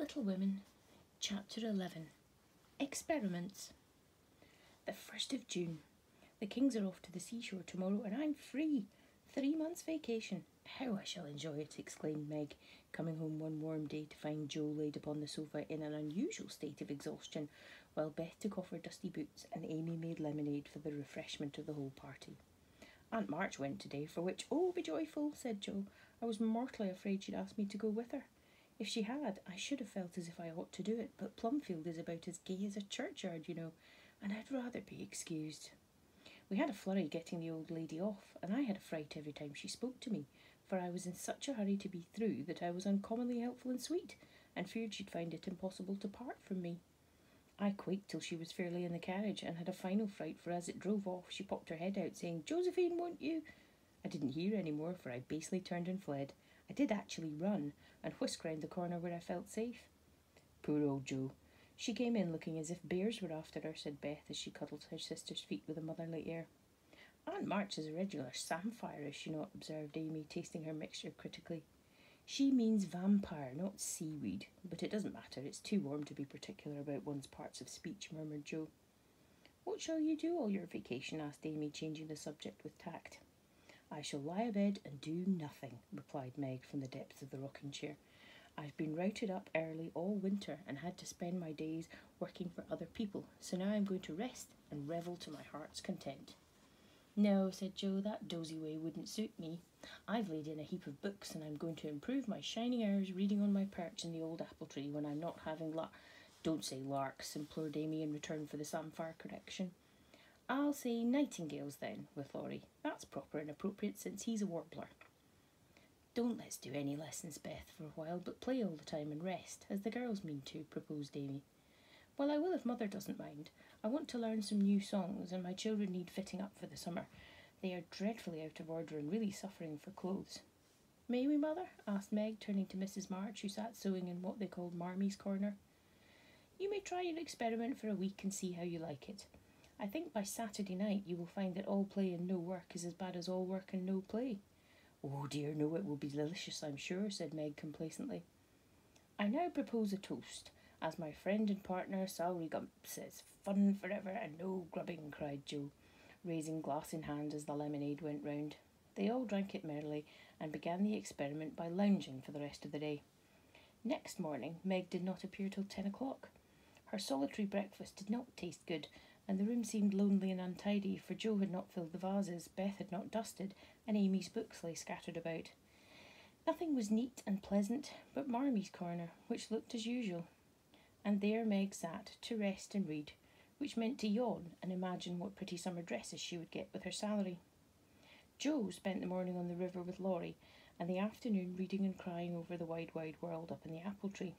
Little Women, Chapter 11. Experiments. The 1st of June. The Kings are off to the seashore tomorrow and I'm free. 3 months vacation. How I shall enjoy it, exclaimed Meg, coming home one warm day to find Jo laid upon the sofa in an unusual state of exhaustion, while Beth took off her dusty boots and Amy made lemonade for the refreshment of the whole party. Aunt March went today, for which, oh, be joyful, said Jo. I was mortally afraid she'd asked me to go with her. If she had, I should have felt as if I ought to do it, but Plumfield is about as gay as a churchyard, you know, and I'd rather be excused. We had a flurry getting the old lady off, and I had a fright every time she spoke to me, for I was in such a hurry to be through that I was uncommonly helpful and sweet, and feared she'd find it impossible to part from me. I quaked till she was fairly in the carriage, and had a final fright, for as it drove off she popped her head out, saying, "Josephine, won't you?" I didn't hear any more, for I basely turned and fled. I did actually run, and whisk round the corner where I felt safe. Poor old Jo. She came in looking as if bears were after her, said Beth, as she cuddled her sister's feet with a motherly air. Aunt March is a regular samphire, is she not? Observed Amy, tasting her mixture critically. She means vampire, not seaweed, but it doesn't matter, it's too warm to be particular about one's parts of speech, murmured Jo. What shall you do all your vacation? Asked Amy, changing the subject with tact. I shall lie abed and do nothing, replied Meg from the depths of the rocking chair. I've been routed up early all winter and had to spend my days working for other people, so now I'm going to rest and revel to my heart's content. No, said Jo, that dozy way wouldn't suit me. I've laid in a heap of books and I'm going to improve my shining hours reading on my perch in the old apple tree when I'm not having Don't say larks, implored Amy in return for the samphire correction. I'll say nightingales then, with Laurie. That's proper and appropriate since he's a warbler. Don't let's do any lessons, Beth, for a while, but play all the time and rest, as the girls mean to, proposed Amy. Well, I will if Mother doesn't mind. I want to learn some new songs, and my children need fitting up for the summer. They are dreadfully out of order and really suffering for clothes. May we, Mother? Asked Meg, turning to Mrs. March, who sat sewing in what they called Marmie's corner. You may try your experiment for a week and see how you like it. I think by Saturday night you will find that all play and no work is as bad as all work and no play. Oh dear, no, it will be delicious, I'm sure, said Meg complacently. I now propose a toast. As my friend and partner, Sowry Gump, says, fun forever and no grubbing, cried Jo, raising glass in hand as the lemonade went round. They all drank it merrily and began the experiment by lounging for the rest of the day. Next morning Meg did not appear till 10 o'clock. Her solitary breakfast did not taste good, and the room seemed lonely and untidy, for Jo had not filled the vases, Beth had not dusted, and Amy's books lay scattered about. Nothing was neat and pleasant but Marmie's corner, which looked as usual. And there Meg sat, to rest and read, which meant to yawn and imagine what pretty summer dresses she would get with her salary. Jo spent the morning on the river with Laurie, and the afternoon reading and crying over the wide, wide world up in the apple tree.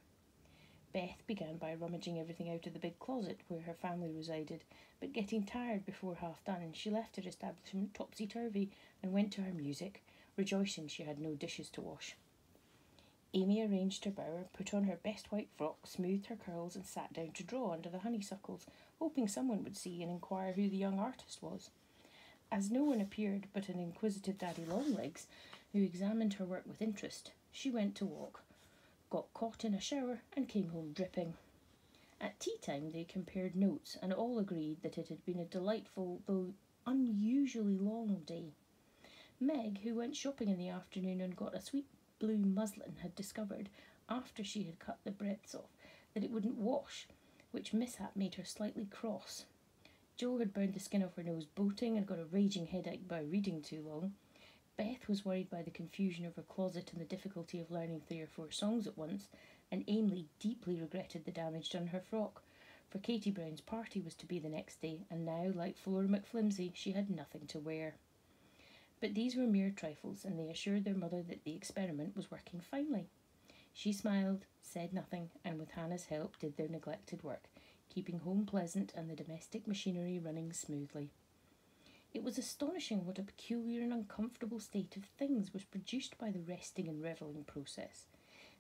Beth began by rummaging everything out of the big closet where her family resided, but getting tired before half done, she left her establishment topsy-turvy and went to her music, rejoicing she had no dishes to wash. Amy arranged her bower, put on her best white frock, smoothed her curls, and sat down to draw under the honeysuckles, hoping someone would see and inquire who the young artist was. As no one appeared but an inquisitive Daddy Longlegs, who examined her work with interest, she went to walk, got caught in a shower, and came home dripping. At tea time they compared notes, and all agreed that it had been a delightful, though unusually long day. Meg, who went shopping in the afternoon and got a sweet blue muslin, had discovered, after she had cut the breadths off, that it wouldn't wash, which mishap made her slightly cross. Jo had burned the skin off her nose boating and got a raging headache by reading too long. Beth was worried by the confusion of her closet and the difficulty of learning 3 or 4 songs at once, and Amy deeply regretted the damage done her frock, for Katie Brown's party was to be the next day, and now, like Flora McFlimsy, she had nothing to wear. But these were mere trifles, and they assured their mother that the experiment was working finely. She smiled, said nothing, and with Hannah's help did their neglected work, keeping home pleasant and the domestic machinery running smoothly. It was astonishing what a peculiar and uncomfortable state of things was produced by the resting and revelling process.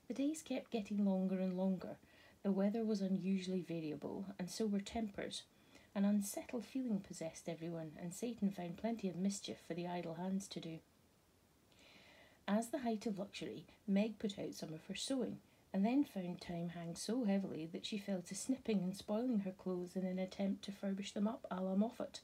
The days kept getting longer and longer, the weather was unusually variable, and so were tempers. An unsettled feeling possessed everyone, and Satan found plenty of mischief for the idle hands to do. As the height of luxury, Meg put out some of her sewing, and then found time hang so heavily that she fell to snipping and spoiling her clothes in an attempt to furbish them up a la Moffat.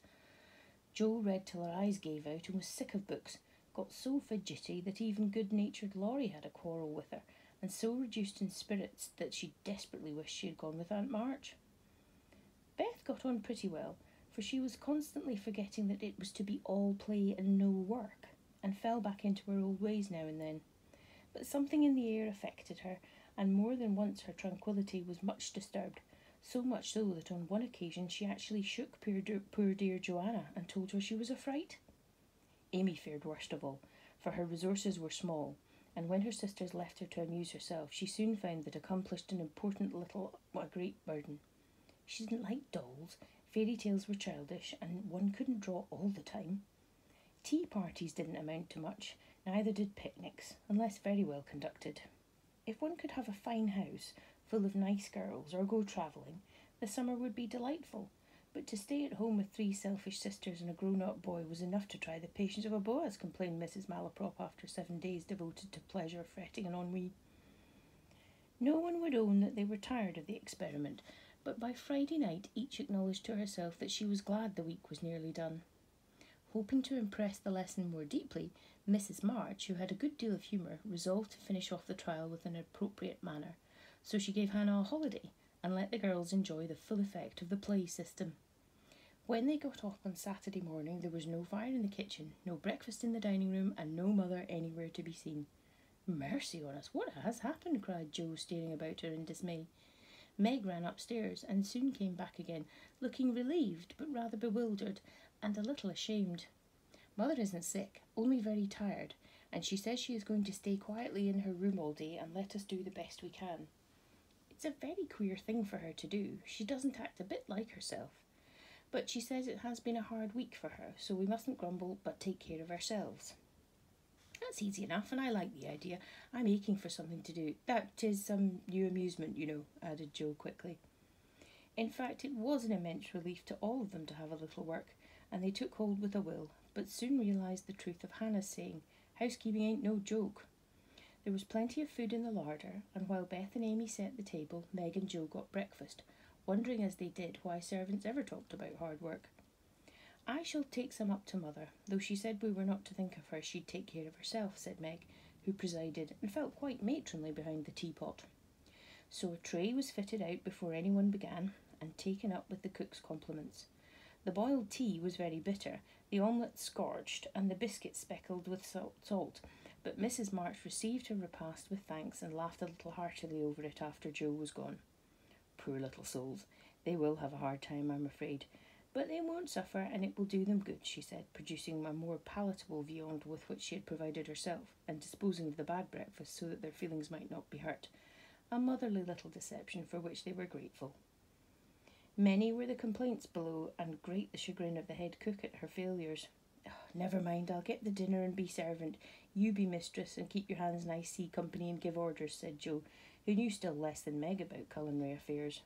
Jo read till her eyes gave out and was sick of books, got so fidgety that even good-natured Laurie had a quarrel with her, and so reduced in spirits that she desperately wished she had gone with Aunt March. Beth got on pretty well, for she was constantly forgetting that it was to be all play and no work, and fell back into her old ways now and then. But something in the air affected her, and more than once her tranquillity was much disturbed, so much so that on one occasion she actually shook poor dear Joanna and told her she was a fright. Amy fared worst of all, for her resources were small, and when her sisters left her to amuse herself, she soon found that accomplished and important little a great burden. She didn't like dolls, fairy tales were childish, and one couldn't draw all the time. Tea parties didn't amount to much, neither did picnics, unless very well conducted. If one could have a fine house, full of nice girls, or go travelling, the summer would be delightful, but to stay at home with 3 selfish sisters and a grown-up boy was enough to try the patience of a Boaz, complained Mrs. Malaprop after 7 days devoted to pleasure, fretting, and ennui. No one would own that they were tired of the experiment, but by Friday night each acknowledged to herself that she was glad the week was nearly done. Hoping to impress the lesson more deeply, Mrs. March, who had a good deal of humour, resolved to finish off the trial with an appropriate manner, so she gave Hannah a holiday and let the girls enjoy the full effect of the play system. When they got off on Saturday morning, there was no fire in the kitchen, no breakfast in the dining room, and no mother anywhere to be seen. "Mercy on us, what has happened?" cried Jo, staring about her in dismay. Meg ran upstairs and soon came back again, looking relieved but rather bewildered and a little ashamed. "Mother isn't sick, only very tired, and she says she is going to stay quietly in her room all day and let us do the best we can. It's a very queer thing for her to do. She doesn't act a bit like herself. But she says it has been a hard week for her, so we mustn't grumble but take care of ourselves." "That's easy enough, and I like the idea. I'm aching for something to do. That is some new amusement, you know," added Jo quickly. In fact, it was an immense relief to all of them to have a little work, and they took hold with a will, but soon realised the truth of Hannah's saying, "Housekeeping ain't no joke." There was plenty of food in the larder, and while Beth and Amy set the table, Meg and Jo got breakfast, wondering as they did why servants ever talked about hard work. "I shall take some up to Mother, though she said we were not to think of her, she'd take care of herself," said Meg, who presided, and felt quite matronly behind the teapot. So a tray was fitted out before anyone began, and taken up with the cook's compliments. The boiled tea was very bitter, the omelette scorched, and the biscuits speckled with salt, but Mrs. March received her repast with thanks and laughed a little heartily over it after Jo was gone. "Poor little souls, they will have a hard time, I'm afraid, but they won't suffer, and it will do them good," she said, producing a more palatable viand with which she had provided herself, and disposing of the bad breakfast so that their feelings might not be hurt, a motherly little deception for which they were grateful. Many were the complaints below, and great the chagrin of the head cook at her failures. "Never mind, I'll get the dinner and be servant. You be mistress, and keep your hands nice, see company, and give orders," said Jo, who knew still less than Meg about culinary affairs.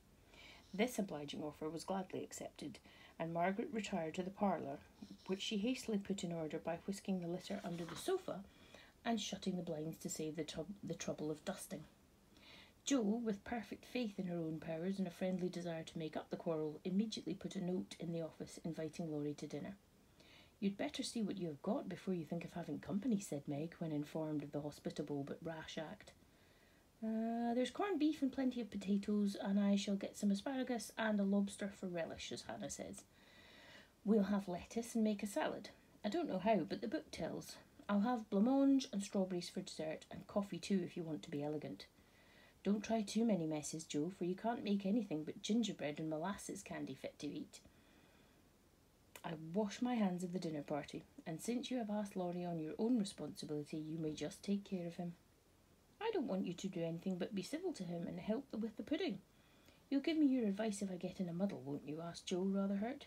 This obliging offer was gladly accepted, and Margaret retired to the parlour, which she hastily put in order by whisking the litter under the sofa and shutting the blinds to save the trouble of dusting. Jo, with perfect faith in her own powers and a friendly desire to make up the quarrel, immediately put a note in the office inviting Laurie to dinner. "You'd better see what you have got before you think of having company," said Meg, when informed of the hospitable but rash act. There's corned beef and plenty of potatoes, and I shall get some asparagus and a lobster for relish, as Hannah says. We'll have lettuce and make a salad. I don't know how, but the book tells. I'll have blancmange and strawberries for dessert, and coffee too if you want to be elegant. Don't try too many messes, Jo, for you can't make anything but gingerbread and molasses candy fit to eat. I wash my hands of the dinner party, and since you have asked Laurie on your own responsibility, you may just take care of him. I don't want you to do anything but be civil to him and help with the pudding. You'll give me your advice if I get in a muddle, won't you?" asked Jo, rather hurt.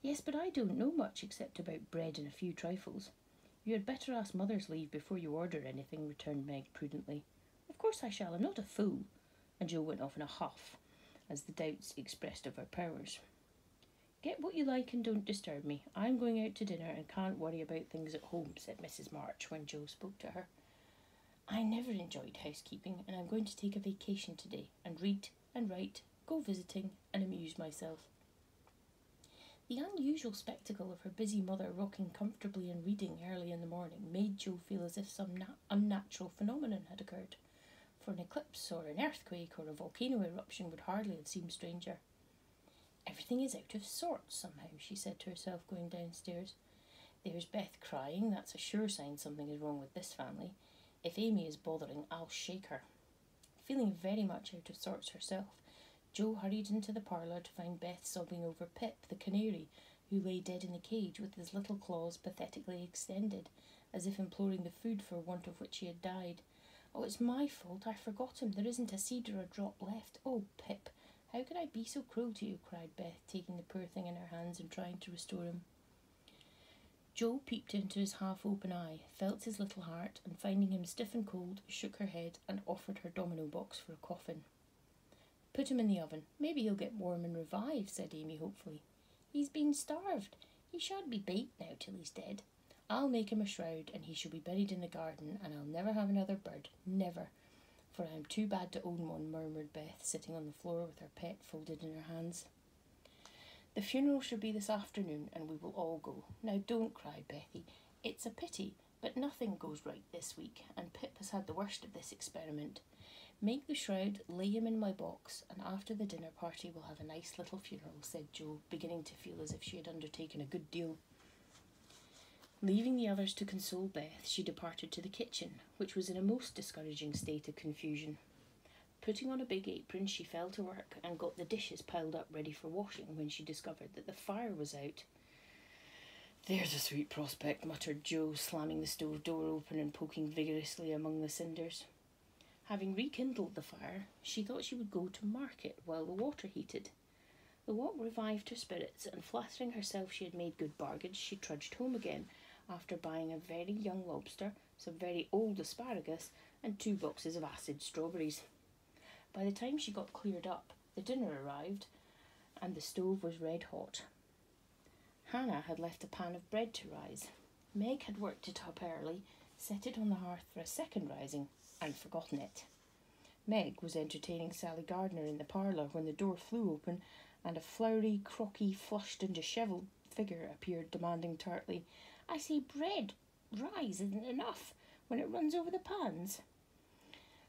"Yes, but I don't know much except about bread and a few trifles. You had better ask Mother's leave before you order anything," returned Meg prudently. "Of course I shall, I'm not a fool," and Jo went off in a huff, as the doubts expressed of her powers. "Get what you like and don't disturb me. I'm going out to dinner and can't worry about things at home," said Mrs. March when Jo spoke to her. I never enjoyed housekeeping, and I'm going to take a vacation today and read and write, go visiting, and amuse myself. The unusual spectacle of her busy mother rocking comfortably and reading early in the morning made Jo feel as if some unnatural phenomenon had occurred, for an eclipse or an earthquake or a volcano eruption would hardly have seemed stranger. Everything is out of sorts somehow, she said to herself going downstairs. There's Beth crying, that's a sure sign something is wrong with this family. If Amy is bothering, I'll shake her. Feeling very much out of sorts herself, Jo hurried into the parlour to find Beth sobbing over Pip, the canary, who lay dead in the cage with his little claws pathetically extended, as if imploring the food for want of which he had died. Oh, it's my fault, I forgot him, there isn't a seed or a drop left. Oh, Pip, how can I be so cruel to you? Cried Beth, taking the poor thing in her hands and trying to restore him. Jo peeped into his half-open eye, felt his little heart, and finding him stiff and cold, shook her head and offered her domino box for a coffin. Put him in the oven. Maybe he'll get warm and revive, said Amy hopefully. He's been starved. He shan't be baked now till he's dead. I'll make him a shroud, and he shall be buried in the garden, and I'll never have another bird, never, for I am too bad to own one, murmured Beth, sitting on the floor with her pet folded in her hands. The funeral shall be this afternoon, and we will all go. Now don't cry, Bethy. It's a pity, but nothing goes right this week, and Pip has had the worst of this experiment. Make the shroud, lay him in my box, and after the dinner party we'll have a nice little funeral, said Jo, beginning to feel as if she had undertaken a good deal. Leaving the others to console Beth, she departed to the kitchen, which was in a most discouraging state of confusion. Putting on a big apron, she fell to work and got the dishes piled up ready for washing when she discovered that the fire was out. There's a sweet prospect, muttered Jo, slamming the stove door open and poking vigorously among the cinders. Having rekindled the fire, she thought she would go to market while the water heated. The walk revived her spirits, and flattering herself she had made good bargains, she trudged home again, after buying a very young lobster, some very old asparagus, and 2 boxes of acid strawberries. By the time she got cleared up, the dinner arrived, and the stove was red hot. Hannah had left a pan of bread to rise. Meg had worked it up early, set it on the hearth for a second rising, and forgotten it. Meg was entertaining Sally Gardner in the parlour when the door flew open, and a floury, crocky, flushed and dishevelled figure appeared, demanding tartly, I say bread rise isn't enough when it runs over the pans.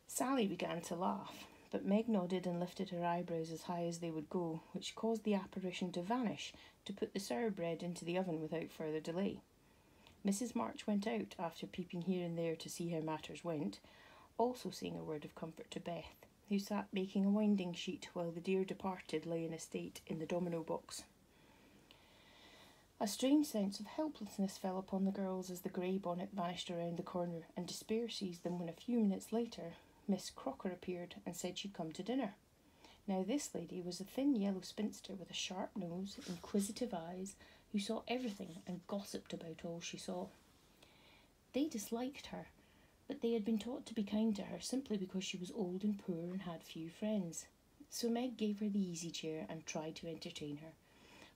Sally began to laugh, but Meg nodded and lifted her eyebrows as high as they would go, which caused the apparition to vanish, to put the sour bread into the oven without further delay. Mrs. March went out, after peeping here and there to see how matters went, also saying a word of comfort to Beth, who sat making a winding sheet while the dear departed lay in a state in the domino box. A strange sense of helplessness fell upon the girls as the grey bonnet vanished around the corner, and despair seized them when a few minutes later Miss Crocker appeared and said she'd come to dinner. Now this lady was a thin yellow spinster with a sharp nose, inquisitive eyes, who saw everything and gossiped about all she saw. They disliked her, but they had been taught to be kind to her simply because she was old and poor and had few friends. So Meg gave her the easy chair and tried to entertain her,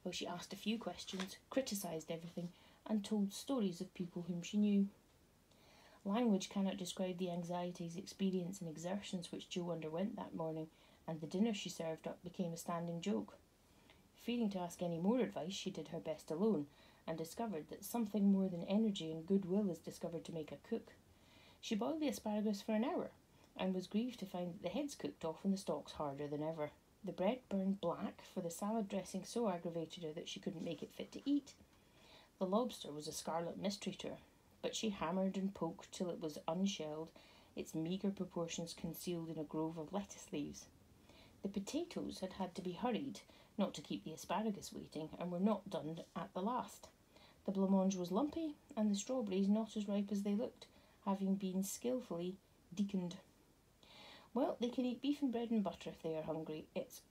while she asked a few questions, criticised everything, and told stories of people whom she knew. Language cannot describe the anxieties, experience and exertions which Jo underwent that morning, and the dinner she served up became a standing joke. Fearing to ask any more advice, she did her best alone, and discovered that something more than energy and goodwill is discovered to make a cook. She boiled the asparagus for an hour, and was grieved to find that the heads cooked off and the stalks harder than ever. The bread burned black, for the salad dressing so aggravated her that she couldn't make it fit to eat. The lobster was a scarlet mystery to her, but she hammered and poked till it was unshelled, its meagre proportions concealed in a grove of lettuce leaves. The potatoes had had to be hurried, not to keep the asparagus waiting, and were not done at the last. The blancmange was lumpy, and the strawberries not as ripe as they looked, having been skilfully deaconed. Well, they can eat beef and bread and butter if they are hungry. It's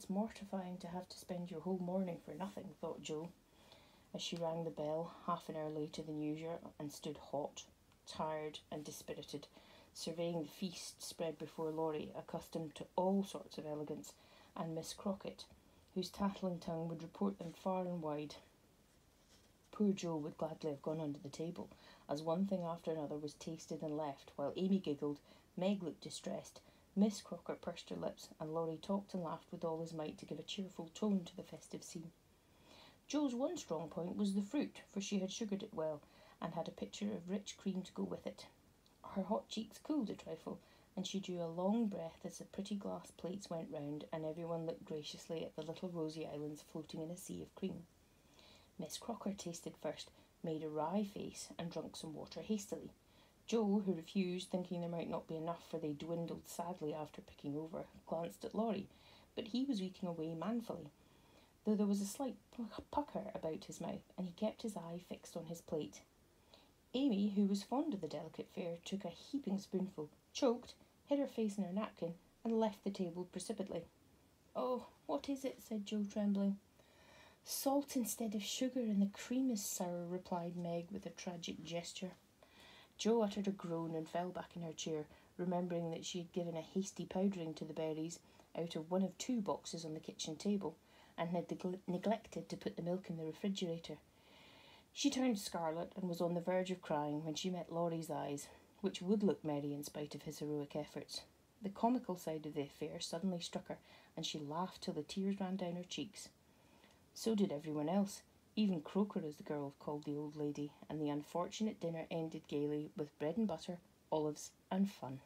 mortifying to have to spend your whole morning for nothing, thought Jo, as she rang the bell half an hour later than usual and stood hot, tired and dispirited, surveying the feast spread before Laurie, accustomed to all sorts of elegance, and Miss Crockett, whose tattling tongue would report them far and wide. Poor Joe would gladly have gone under the table, as one thing after another was tasted and left, while Amy giggled, Meg looked distressed, Miss Crocker pursed her lips, and Laurie talked and laughed with all his might to give a cheerful tone to the festive scene. Joe's one strong point was the fruit, for she had sugared it well, and had a pitcher of rich cream to go with it. Her hot cheeks cooled a trifle, and she drew a long breath as the pretty glass plates went round, and everyone looked graciously at the little rosy islands floating in a sea of cream. Miss Crocker tasted first, made a wry face, and drunk some water hastily. Joe, who refused, thinking there might not be enough, for they dwindled sadly after picking over, glanced at Laurie, but he was eating away manfully, though there was a slight pucker about his mouth, and he kept his eye fixed on his plate. Amy, who was fond of the delicate fare, took a heaping spoonful, choked, hid her face in her napkin, and left the table precipitately. "Oh, what is it?" said Joe, trembling. "Salt instead of sugar, and the cream is sour," replied Meg with a tragic gesture. Joe uttered a groan and fell back in her chair, remembering that she had given a hasty powdering to the berries out of one of 2 boxes on the kitchen table, and had neglected to put the milk in the refrigerator. She turned scarlet and was on the verge of crying when she met Laurie's eyes, which would look merry in spite of his heroic efforts. The comical side of the affair suddenly struck her, and she laughed till the tears ran down her cheeks. So did everyone else, even Croker, as the girl called the old lady, and the unfortunate dinner ended gaily with bread and butter, olives, and fun.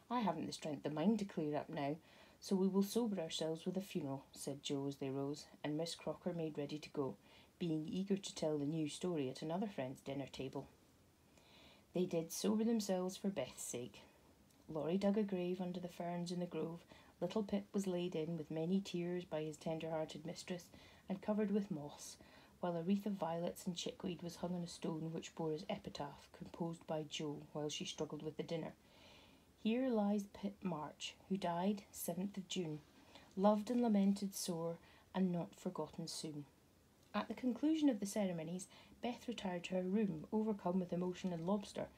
"I haven't the strength of mind to clear up now, so we will sober ourselves with a funeral," said Joe as they rose, and Miss Crocker made ready to go, being eager to tell the new story at another friend's dinner table. They did sober themselves for Beth's sake. Laurie dug a grave under the ferns in the grove. Little Pip was laid in with many tears by his tender-hearted mistress, and covered with moss, while a wreath of violets and chickweed was hung on a stone which bore his epitaph, composed by Joe while she struggled with the dinner. "Here lies Pip March, who died 7th of June, loved and lamented sore, and not forgotten soon." At the conclusion of the ceremonies, Beth retired to her room, overcome with emotion and lobster,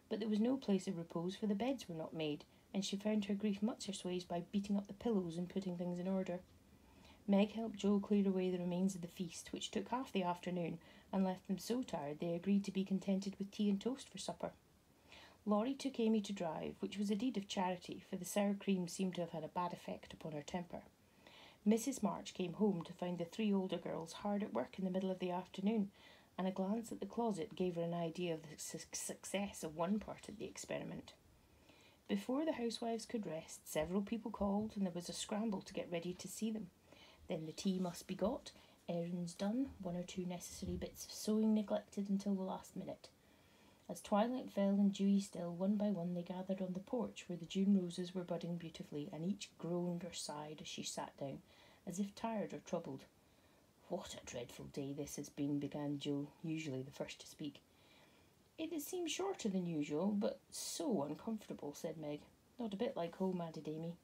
but there was no place of repose, for the beds were not made, and she found her grief much assuaged by beating up the pillows and putting things in order. Meg helped Joe clear away the remains of the feast, which took half the afternoon, and left them so tired they agreed to be contented with tea and toast for supper. Laurie took Amy to drive, which was a deed of charity, for the sour cream seemed to have had a bad effect upon her temper. Mrs. March came home to find the 3 older girls hard at work in the middle of the afternoon, and a glance at the closet gave her an idea of the success of one part of the experiment. Before the housewives could rest, several people called, and there was a scramble to get ready to see them. Then the tea must be got, errands done, 1 or 2 necessary bits of sewing neglected until the last minute. As twilight fell and dewy still, one by one they gathered on the porch where the June roses were budding beautifully, and each groaned or sighed as she sat down, as if tired or troubled. "What a dreadful day this has been," began Joe, usually the first to speak. "It has seemed shorter than usual, but so uncomfortable," said Meg. "Not a bit like home," added Amy.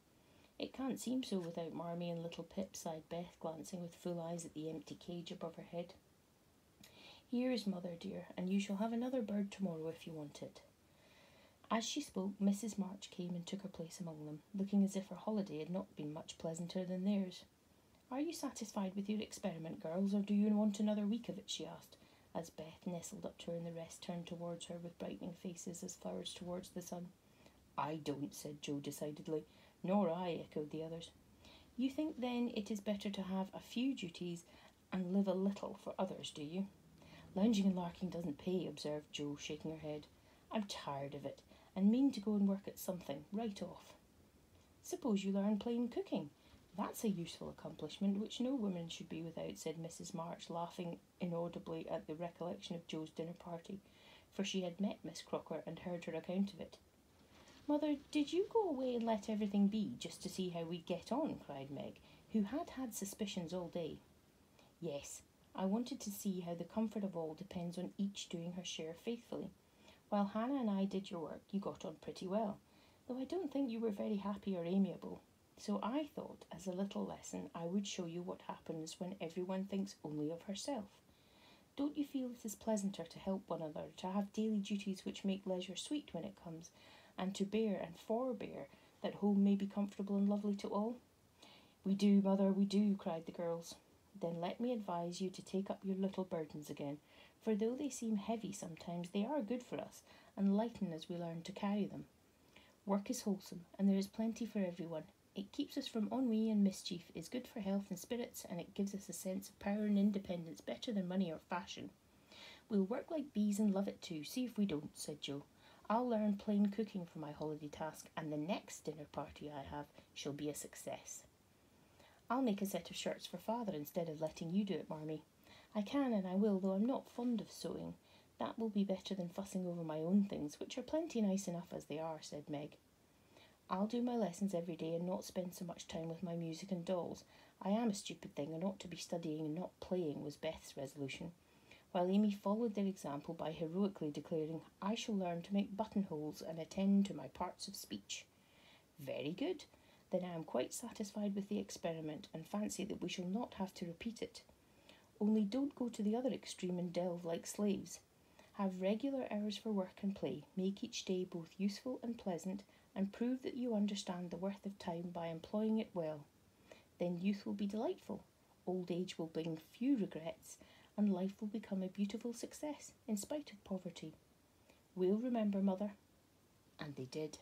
"It can't seem so without Marmee and little Pip," sighed Beth, glancing with full eyes at the empty cage above her head. "Here is Mother, dear, and you shall have another bird tomorrow if you want it." As she spoke, Mrs. March came and took her place among them, looking as if her holiday had not been much pleasanter than theirs. "Are you satisfied with your experiment, girls, or do you want another week of it?" she asked, as Beth nestled up to her and the rest turned towards her with brightening faces as flowers towards the sun. "I don't," said Joe decidedly. "Nor I," echoed the others. "You think, then, it is better to have a few duties and live a little for others, do you?" "Lounging and larking doesn't pay," observed Joe, shaking her head. "I'm tired of it, and mean to go and work at something, right off." "Suppose you learn plain cooking. That's a useful accomplishment which no woman should be without," said Mrs. March, laughing inaudibly at the recollection of Joe's dinner party, for she had met Miss Crocker and heard her account of it. "Mother, did you go away and let everything be, just to see how we'd get on?" cried Meg, who had had suspicions all day. "Yes, I wanted to see how the comfort of all depends on each doing her share faithfully. While Hannah and I did your work, you got on pretty well, though I don't think you were very happy or amiable. So I thought, as a little lesson, I would show you what happens when everyone thinks only of herself. Don't you feel it is pleasanter to help one another, to have daily duties which make leisure sweet when it comes, and to bear and forbear, that home may be comfortable and lovely to all?" "We do, Mother, we do," cried the girls. "Then let me advise you to take up your little burdens again, For though they seem heavy sometimes, they are good for us and lighten as we learn to carry them. Work is wholesome, and there is plenty for everyone. It keeps us from ennui and mischief, is good for health and spirits, and it gives us a sense of power and independence better than money or fashion. We'll work like bees and love it too, see if we don't, said Joe. I'll learn plain cooking for my holiday task, and the next dinner party I have shall be a success. I'll make a set of shirts for father instead of letting you do it, Marmee. I can and I will, though I'm not fond of sewing. That will be better than fussing over my own things, which are plenty nice enough as they are, said Meg. I'll do my lessons every day and not spend so much time with my music and dolls. I am a stupid thing and ought to be studying and not playing, was Beth's resolution, while Amy followed their example by heroically declaring, I shall learn to make buttonholes and attend to my parts of speech. Very good. Then I am quite satisfied with the experiment and fancy that we shall not have to repeat it. Only don't go to the other extreme and delve like slaves. Have regular hours for work and play, make each day both useful and pleasant, and prove that you understand the worth of time by employing it well. Then youth will be delightful, old age will bring few regrets, and life will become a beautiful success in spite of poverty. We'll remember, Mother. And they did.